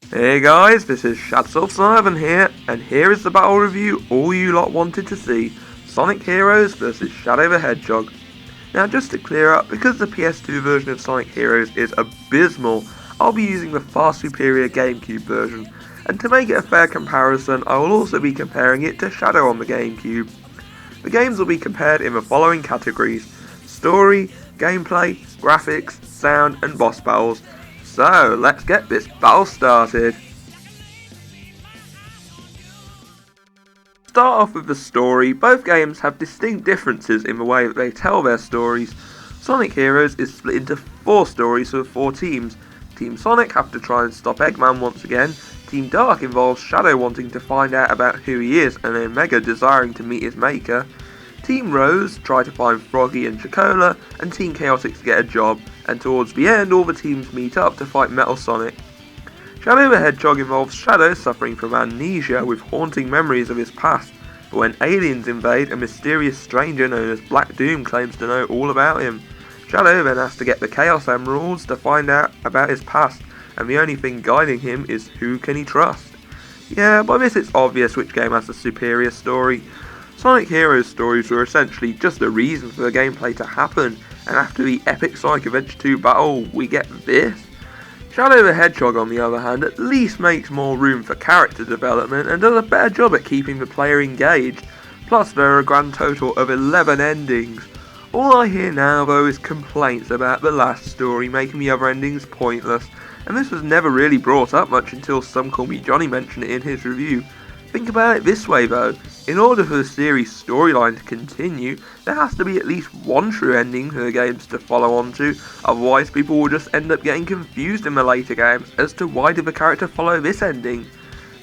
Hey guys, this is Shadsoul7 here, and here is the battle review all you lot wanted to see, Sonic Heroes vs Shadow the Hedgehog. Now just to clear up, because the PS2 version of Sonic Heroes is abysmal, I'll be using the far superior Gamecube version, and to make it a fair comparison, I will also be comparing it to Shadow on the Gamecube. The games will be compared in the following categories: story, gameplay, graphics, sound, and boss battles. So, let's get this battle started. Start off with the story. Both games have distinct differences in the way that they tell their stories. Sonic Heroes is split into 4 stories for 4 teams. Team Sonic have to try and stop Eggman once again. Team Dark involves Shadow wanting to find out about who he is and Omega desiring to meet his maker. Team Rose try to find Froggy and Chocola, and Team Chaotix get a job, and towards the end all the teams meet up to fight Metal Sonic. Shadow the Hedgehog involves Shadow suffering from amnesia with haunting memories of his past, but when aliens invade, a mysterious stranger known as Black Doom claims to know all about him. Shadow then has to get the Chaos Emeralds to find out about his past, and the only thing guiding him is who can he trust. Yeah, by this it's obvious which game has the superior story. Sonic Heroes stories were essentially just a reason for the gameplay to happen, and after the epic Sonic Adventure 2 battle, we get this. Shadow the Hedgehog, on the other hand, at least makes more room for character development and does a better job at keeping the player engaged, plus there are a grand total of 11 endings. All I hear now though is complaints about the last story making the other endings pointless, and this was never really brought up much until Some Call Me Johnny mentioned it in his review. Think about it this way though, in order for the series' storyline to continue, there has to be at least one true ending for the games to follow on to, otherwise people will just end up getting confused in the later games as to why did the character follow this ending.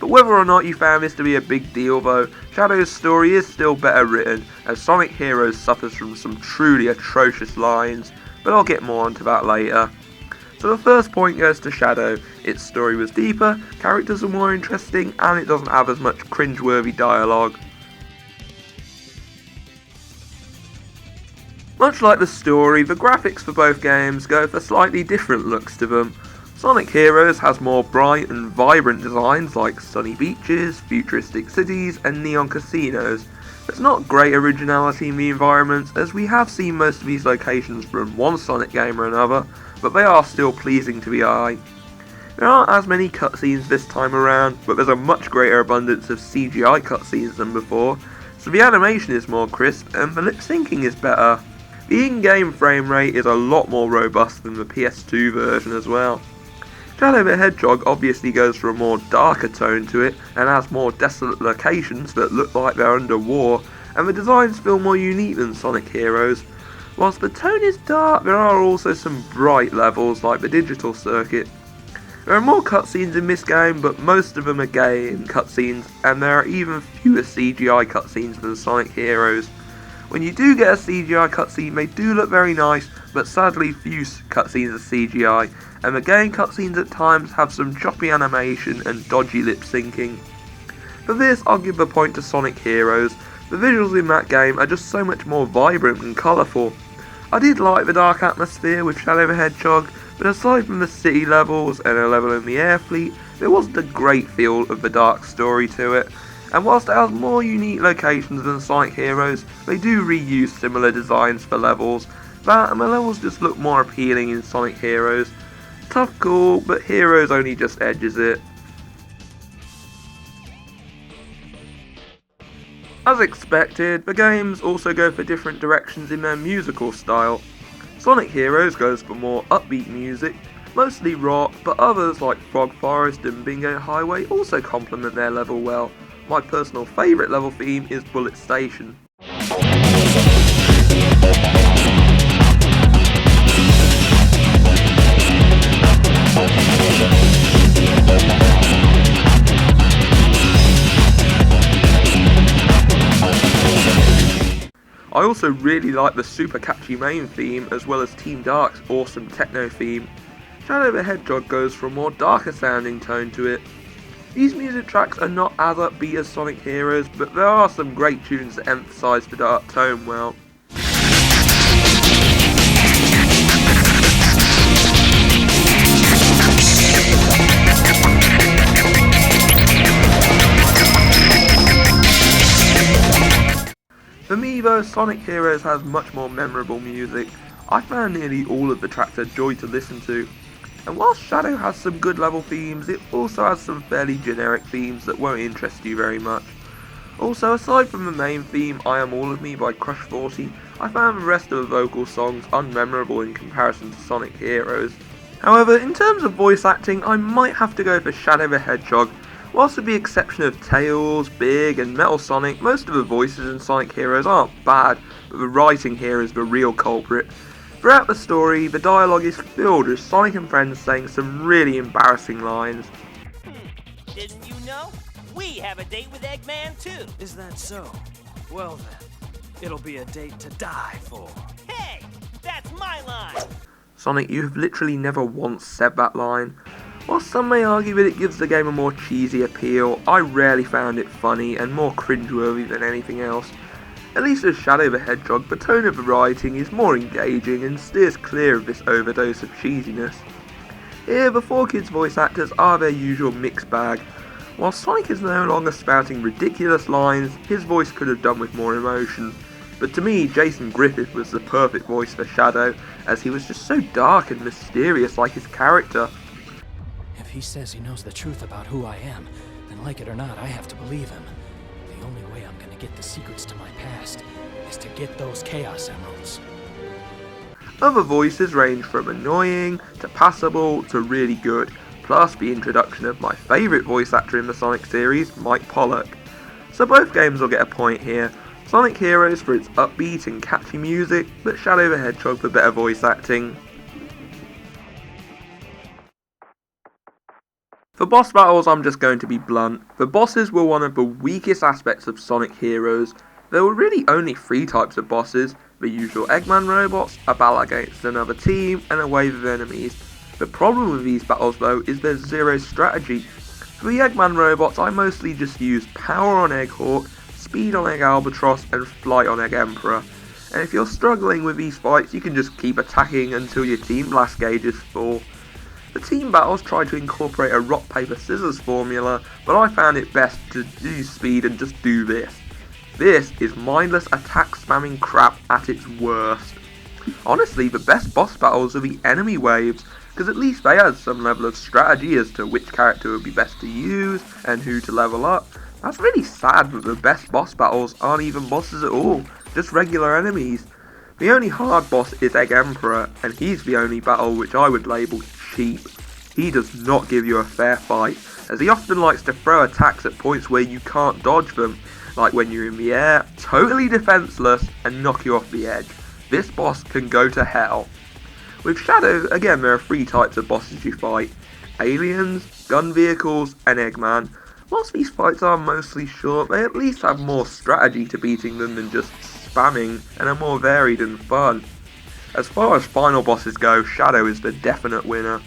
But whether or not you found this to be a big deal though, Shadow's story is still better written, as Sonic Heroes suffers from some truly atrocious lines, but I'll get more onto that later. So the first point goes to Shadow. Its story was deeper, characters were more interesting, and it doesn't have as much cringeworthy dialogue. Much like the story, the graphics for both games go for slightly different looks to them. Sonic Heroes has more bright and vibrant designs like sunny beaches, futuristic cities, and neon casinos. There's not great originality in the environments, as we have seen most of these locations from one Sonic game or another, but they are still pleasing to the eye. There aren't as many cutscenes this time around, but there's a much greater abundance of CGI cutscenes than before, so the animation is more crisp and the lip syncing is better. The in-game frame rate is a lot more robust than the PS2 version as well. Shadow the Hedgehog obviously goes for a more darker tone to it and has more desolate locations that look like they're under war, and the designs feel more unique than Sonic Heroes. Whilst the tone is dark, there are also some bright levels like the digital circuit. There are more cutscenes in this game, but most of them are game cutscenes, and there are even fewer CGI cutscenes than Sonic Heroes. When you do get a CGI cutscene, they do look very nice, but sadly few cutscenes are CGI, and the game cutscenes at times have some choppy animation and dodgy lip syncing. For this, I'll give the point to Sonic Heroes. The visuals in that game are just so much more vibrant and colourful. I did like the dark atmosphere with Shadow the Hedgehog, but aside from the city levels and a level in the air fleet, there wasn't a great feel of the dark story to it. And whilst it has more unique locations than Sonic Heroes, they do reuse similar designs for levels. That and the levels just look more appealing in Sonic Heroes. Tough call, but Heroes only just edges it. As expected, the games also go for different directions in their musical style. Sonic Heroes goes for more upbeat music, mostly rock, but others like Frog Forest and Bingo Highway also complement their level well. My personal favourite level theme is Bullet Station. I also really like the super catchy main theme as well as Team Dark's awesome techno theme. Shadow the Hedgehog goes for a more darker sounding tone to it. These music tracks are not as upbeat as Sonic Heroes, but there are some great tunes that emphasise the dark tone well. Sonic Heroes has much more memorable music. I found nearly all of the tracks a joy to listen to. And whilst Shadow has some good level themes, it also has some fairly generic themes that won't interest you very much. Also, aside from the main theme, I Am All of Me by Crush 40, I found the rest of the vocal songs unmemorable in comparison to Sonic Heroes. However, in terms of voice acting, I might have to go for Shadow the Hedgehog. Whilst with the exception of Tails, Big and Metal Sonic, most of the voices in Sonic Heroes aren't bad, but the writing here is the real culprit. Throughout the story, the dialogue is filled with Sonic and friends saying some really embarrassing lines. Didn't you know? We have a date with Eggman too! Is that so? Well then, it'll be a date to die for. Hey! That's my line! Sonic, you have literally never once said that line. While some may argue that it gives the game a more cheesy appeal, I rarely found it funny and more cringeworthy than anything else. At least with Shadow the Hedgehog, the tone of the writing is more engaging and steers clear of this overdose of cheesiness. Here, the 4Kids voice actors are their usual mixed bag. While Sonic is no longer spouting ridiculous lines, his voice could have done with more emotion. But to me, Jason Griffith was the perfect voice for Shadow, as he was just so dark and mysterious like his character. If he says he knows the truth about who I am, then like it or not, I have to believe him. The only way I'm gonna get the secrets to my past is to get those Chaos Emeralds. Other voices range from annoying, to passable, to really good, plus the introduction of my favourite voice actor in the Sonic series, Mike Pollock. So both games will get a point here. Sonic Heroes for its upbeat and catchy music, but Shadow the Hedgehog for better voice acting. For boss battles, I'm just going to be blunt. The bosses were one of the weakest aspects of Sonic Heroes. There were really only 3 types of bosses: the usual Eggman robots, a battle against another team, and a wave of enemies. The problem with these battles though is there's zero strategy. For the Eggman robots, I mostly just use power on Egghawk, speed on Egg Albatross, and flight on Egg Emperor. And if you're struggling with these fights, you can just keep attacking until your team blast gauge is full. The team battles try to incorporate a rock paper scissors formula, but I found it best to use speed and just do this. This is mindless attack spamming crap at its worst. Honestly, the best boss battles are the enemy waves, because at least they had some level of strategy as to which character would be best to use and who to level up. That's really sad that the best boss battles aren't even bosses at all, just regular enemies. The only hard boss is Egg Emperor, and he's the only battle which I would label cheap. He does not give you a fair fight, as he often likes to throw attacks at points where you can't dodge them, like when you're in the air, totally defenseless, and knock you off the edge. This boss can go to hell. With Shadow, again, there are 3 types of bosses you fight: aliens, gun vehicles, and Eggman. Whilst these fights are mostly short, they at least have more strategy to beating them than just spamming, and are more varied and fun. As far as final bosses go, Shadow is the definite winner.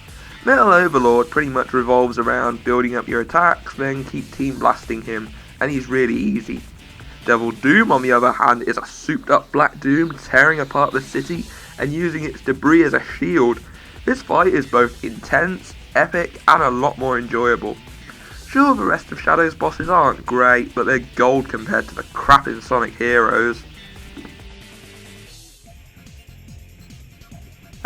Metal Overlord pretty much revolves around building up your attacks, then keep team blasting him, and he's really easy. Devil Doom, on the other hand, is a souped up Black Doom tearing apart the city and using its debris as a shield. This fight is both intense, epic, and a lot more enjoyable. Sure, the rest of Shadow's bosses aren't great, but they're gold compared to the crap in Sonic Heroes.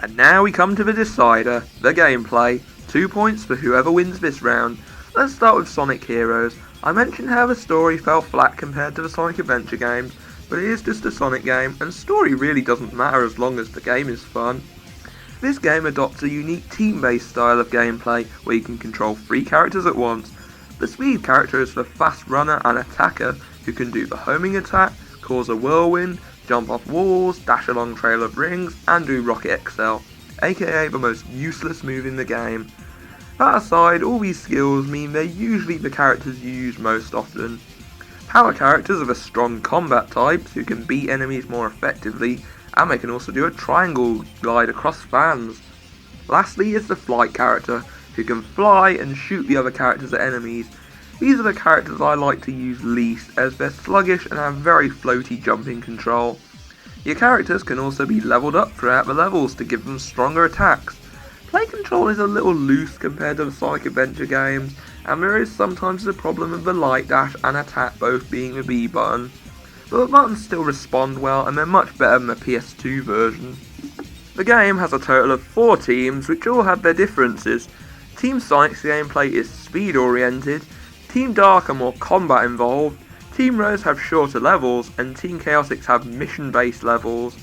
And now we come to the decider, the gameplay. 2 points for whoever wins this round. Let's start with Sonic Heroes. I mentioned how the story fell flat compared to the Sonic Adventure games, but it is just a Sonic game, and story really doesn't matter as long as the game is fun. This game adopts a unique team-based style of gameplay, where you can control 3 characters at once. The speed character is the fast runner and attacker, who can do the homing attack, cause a whirlwind, jump off walls, dash along Trail of Rings, and do Rocket XL, aka the most useless move in the game. That aside, all these skills mean they're usually the characters you use most often. Power characters are the strong combat types who can beat enemies more effectively, and they can also do a triangle glide across fans. Lastly is the flight character, who can fly and shoot the other characters at enemies. These are the characters I like to use least, as they're sluggish and have very floaty jumping control. Your characters can also be leveled up throughout the levels to give them stronger attacks. Play control is a little loose compared to the Sonic Adventure games, and there is sometimes the problem of the light dash and attack both being the B button. but the buttons still respond well and they're much better than the PS2 version. The game has a total of 4 teams which all have their differences. Team Sonic's gameplay is speed oriented, Team Dark are more combat involved, Team Rose have shorter levels, and Team Chaotix have mission based levels.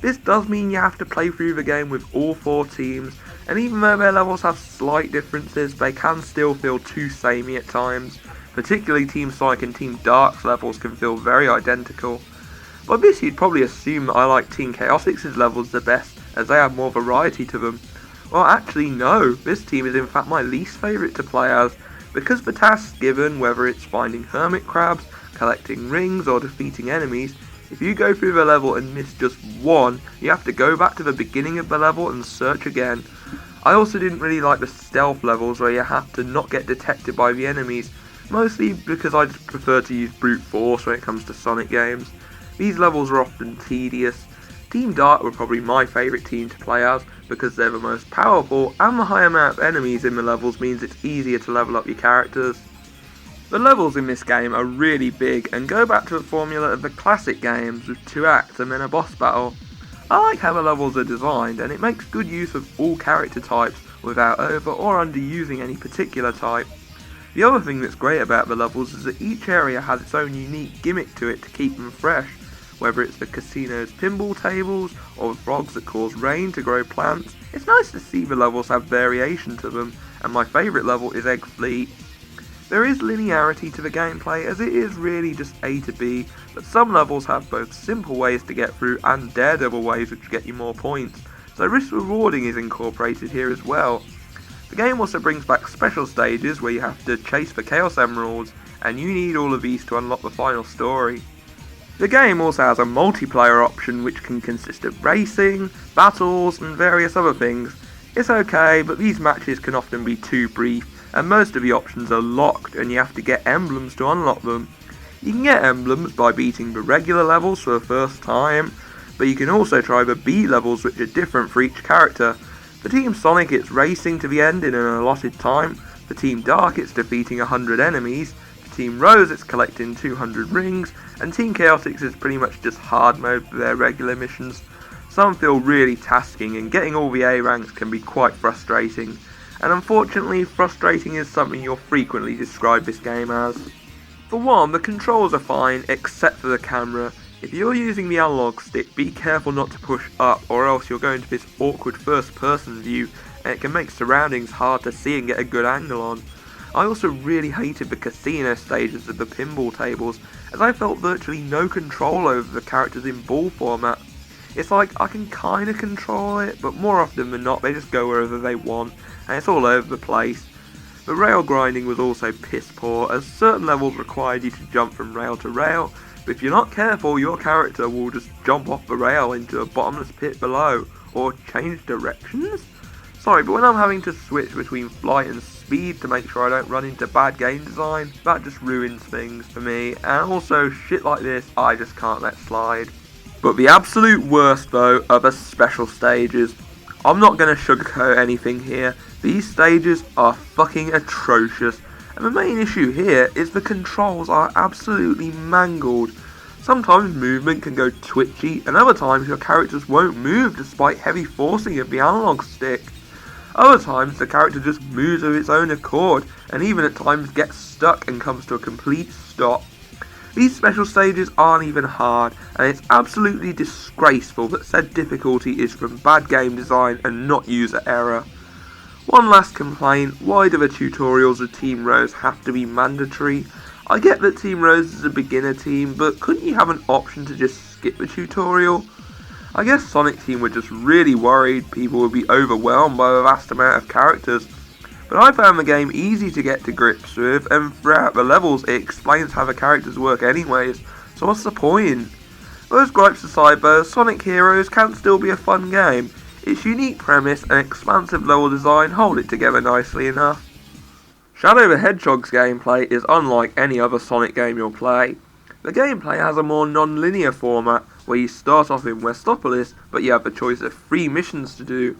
This does mean you have to play through the game with all 4 teams, and even though their levels have slight differences, they can still feel too samey at times. Particularly Team Sonic and Team Dark's levels can feel very identical. By this you'd probably assume that I like Team Chaotix's levels the best, as they have more variety to them. Well actually no, this team is in fact my least favourite to play as, because the tasks given, whether it's finding hermit crabs, collecting rings or defeating enemies, if you go through the level and miss just one, you have to go back to the beginning of the level and search again. I also didn't really like the stealth levels where you have to not get detected by the enemies, mostly because I just prefer to use brute force when it comes to Sonic games. These levels are often tedious. Team Dark were probably my favourite team to play as, because they're the most powerful and the high amount of enemies in the levels means it's easier to level up your characters. The levels in this game are really big and go back to the formula of the classic games with 2 acts and then a boss battle. I like how the levels are designed and it makes good use of all character types without over or underusing any particular type. The other thing that's great about the levels is that each area has its own unique gimmick to it to keep them fresh, whether it's the casino's pinball tables or the frogs that cause rain to grow plants. It's nice to see the levels have variation to them, and my favourite level is Egg Fleet. There is linearity to the gameplay as it is really just A to B, but some levels have both simple ways to get through and daredevil ways which get you more points, so risk rewarding is incorporated here as well. The game also brings back special stages where you have to chase for Chaos Emeralds, and you need all of these to unlock the final story. The game also has a multiplayer option which can consist of racing, battles and various other things. It's okay, but these matches can often be too brief, and most of the options are locked and you have to get emblems to unlock them. You can get emblems by beating the regular levels for the first time, but you can also try the B levels which are different for each character. For Team Sonic it's racing to the end in an allotted time, for Team Dark it's defeating 100 enemies, for Team Rose it's collecting 200 rings, and Team Chaotix is pretty much just hard mode for their regular missions. Some feel really tasking and getting all the A ranks can be quite frustrating. And unfortunately, frustrating is something you'll frequently describe this game as. For one, the controls are fine except for the camera. If you're using the analog stick, be careful not to push up or else you'll go into this awkward first person view and it can make surroundings hard to see and get a good angle on. I also really hated the casino stages of the pinball tables as I felt virtually no control over the characters in ball format. It's like I can kinda control it, but more often than not they just go wherever they want, and it's all over the place. The rail grinding was also piss poor, as certain levels required you to jump from rail to rail, but if you're not careful your character will just jump off the rail into a bottomless pit below, or change directions? Sorry, but when I'm having to switch between flight and speed to make sure I don't run into bad game design, that just ruins things for me, and also shit like this I just can't let slide. But the absolute worst though are the special stages. I'm not going to sugarcoat anything here, these stages are fucking atrocious, and the main issue here is the controls are absolutely mangled. Sometimes movement can go twitchy, and other times your characters won't move despite heavy forcing of the analog stick. Other times the character just moves of its own accord, and even at times gets stuck and comes to a complete stop. These special stages aren't even hard, and it's absolutely disgraceful that said difficulty is from bad game design and not user error. One last complaint, why do the tutorials of Team Rose have to be mandatory? I get that Team Rose is a beginner team, but couldn't you have an option to just skip the tutorial? I guess Sonic Team were just really worried people would be overwhelmed by the vast amount of characters. But I found the game easy to get to grips with, and throughout the levels it explains how the characters work anyways, so what's the point? Those gripes aside though, Sonic Heroes can still be a fun game. Its unique premise and expansive level design hold it together nicely enough. Shadow the Hedgehog's gameplay is unlike any other Sonic game you'll play. The gameplay has a more non-linear format, where you start off in Westopolis, but you have the choice of 3 missions to do.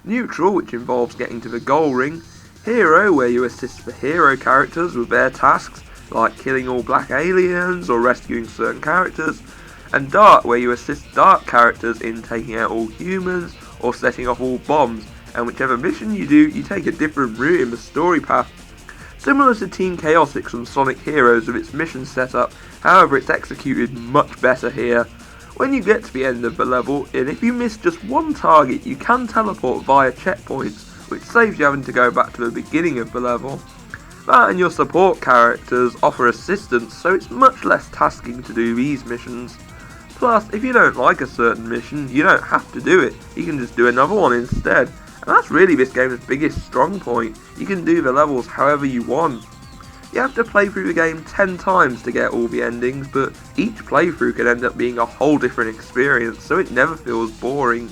Neutral, which involves getting to the goal ring. Hero, where you assist the hero characters with their tasks, like killing all black aliens or rescuing certain characters, and Dark, where you assist Dark characters in taking out all humans or setting off all bombs, and whichever mission you do, you take a different route in the story path. Similar to Team Chaotix from Sonic Heroes with its mission setup, however it's executed much better here. When you get to the end of the level, and if you miss just one target, you can teleport via checkpoints, which saves you having to go back to the beginning of the level. That and your support characters offer assistance, so it's much less tasking to do these missions. Plus, if you don't like a certain mission, you don't have to do it, you can just do another one instead. And that's really this game's biggest strong point, you can do the levels however you want. You have to play through the game 10 times to get all the endings, but each playthrough can end up being a whole different experience, so it never feels boring.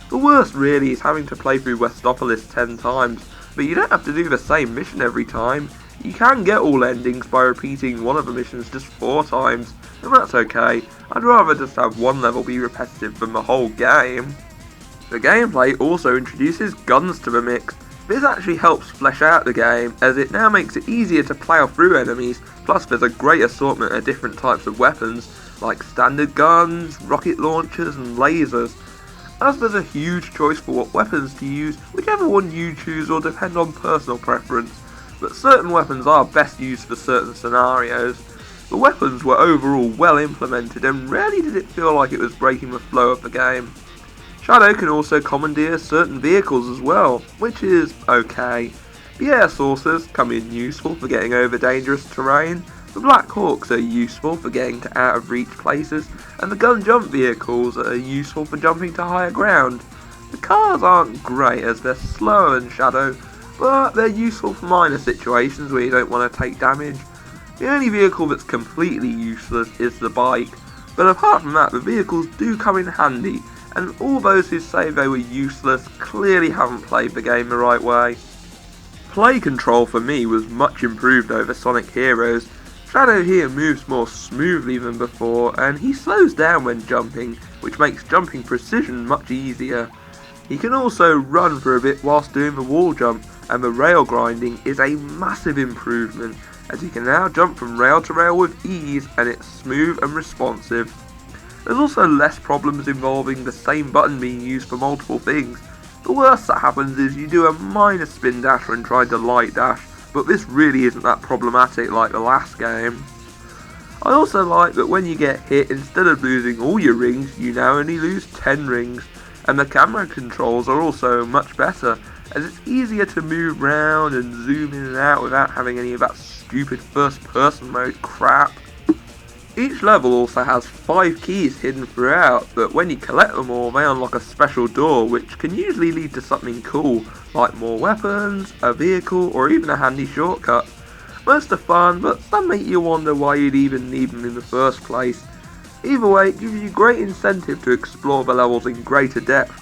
The worst really is having to play through Westopolis 10 times, but you don't have to do the same mission every time. You can get all endings by repeating one of the missions just 4 times, and that's okay. I'd rather just have one level be repetitive than the whole game. The gameplay also introduces guns to the mix. This actually helps flesh out the game, as it now makes it easier to plough through enemies, plus there's a great assortment of different types of weapons, like standard guns, rocket launchers and lasers. As there's a huge choice for what weapons to use, whichever one you choose will depend on personal preference, but certain weapons are best used for certain scenarios. The weapons were overall well implemented and rarely did it feel like it was breaking the flow of the game. Shadow can also commandeer certain vehicles as well, which is okay. The air saucers come in useful for getting over dangerous terrain, the Black Hawks are useful for getting to out of reach places, and the gun jump vehicles are useful for jumping to higher ground. The cars aren't great as they're slower than Shadow, but they're useful for minor situations where you don't want to take damage. The only vehicle that's completely useless is the bike, but apart from that the vehicles do come in handy, and all those who say they were useless clearly haven't played the game the right way. Play control for me was much improved over Sonic Heroes. Shadow here moves more smoothly than before, and he slows down when jumping, which makes jumping precision much easier. He can also run for a bit whilst doing the wall jump, and the rail grinding is a massive improvement, as he can now jump from rail to rail with ease, and it's smooth and responsive. There's also less problems involving the same button being used for multiple things. The worst that happens is you do a minor spin dash when trying to light dash, but this really isn't that problematic like the last game. I also like that when you get hit, instead of losing all your rings, you now only lose 10 rings, and the camera controls are also much better, as it's easier to move around and zoom in and out without having any of that stupid first person mode crap. Each level also has 5 keys hidden throughout, but when you collect them all they unlock a special door which can usually lead to something cool, like more weapons, a vehicle, or even a handy shortcut. Most are fun, but some make you wonder why you'd even need them in the first place. Either way, it gives you great incentive to explore the levels in greater depth.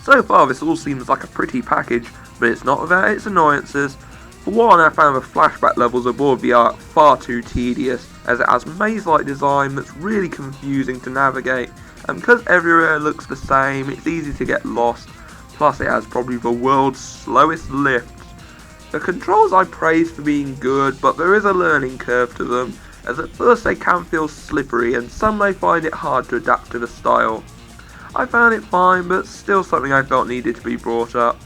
So far this all seems like a pretty package, but it's not without its annoyances. For one, I found the flashback levels aboard the Ark far too tedious, as it has maze-like design that's really confusing to navigate, and because everywhere looks the same, it's easy to get lost, plus it has probably the world's slowest lifts. The controls I praise for being good, but there is a learning curve to them, as at first they can feel slippery and some may find it hard to adapt to the style. I found it fine, but still something I felt needed to be brought up.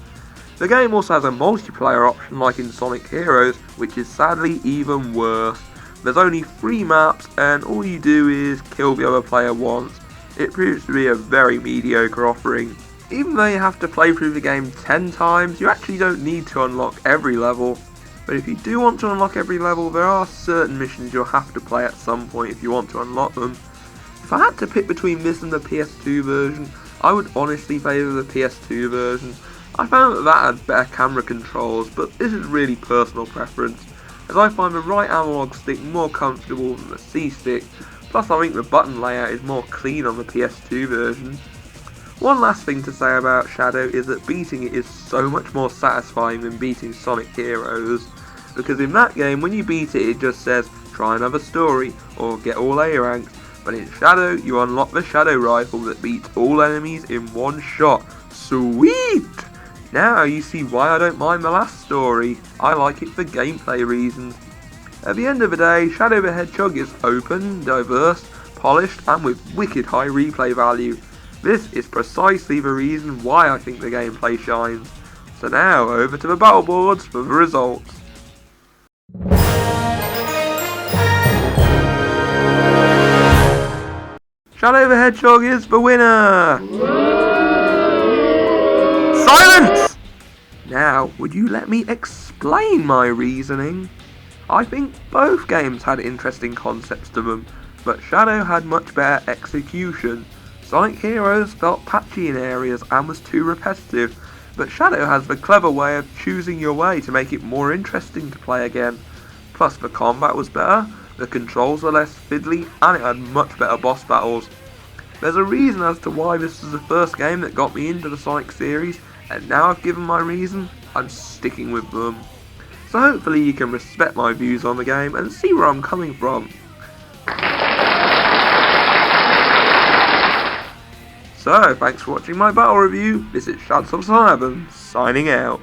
The game also has a multiplayer option like in Sonic Heroes, which is sadly even worse. There's only 3 maps and all you do is kill the other player once. It proves to be a very mediocre offering. Even though you have to play through the game 10 times, you actually don't need to unlock every level. But if you do want to unlock every level, there are certain missions you'll have to play at some point if you want to unlock them. If I had to pick between this and the PS2 version, I would honestly favour the PS2 version. I found that had better camera controls, but this is really personal preference, as I find the right analog stick more comfortable than the C stick, plus I think the button layout is more clean on the PS2 version. One last thing to say about Shadow is that beating it is so much more satisfying than beating Sonic Heroes, because in that game when you beat it just says try another story or get all A ranks, but in Shadow you unlock the Shadow Rifle that beats all enemies in one shot. Sweet! Now you see why I don't mind the last story. I like it for gameplay reasons. At the end of the day, Shadow the Hedgehog is open, diverse, polished, and with wicked high replay value. This is precisely the reason why I think the gameplay shines. So now, over to the battle boards for the results. Shadow the Hedgehog is the winner! Silence! Now, would you let me explain my reasoning? I think both games had interesting concepts to them, but Shadow had much better execution. Sonic Heroes felt patchy in areas and was too repetitive, but Shadow has the clever way of choosing your way to make it more interesting to play again. Plus the combat was better, the controls were less fiddly, and it had much better boss battles. There's a reason as to why this was the first game that got me into the Sonic series, and now I've given my reason, I'm sticking with them. So hopefully you can respect my views on the game and see where I'm coming from. So, thanks for watching my battle review. This is Shadsub7, signing out.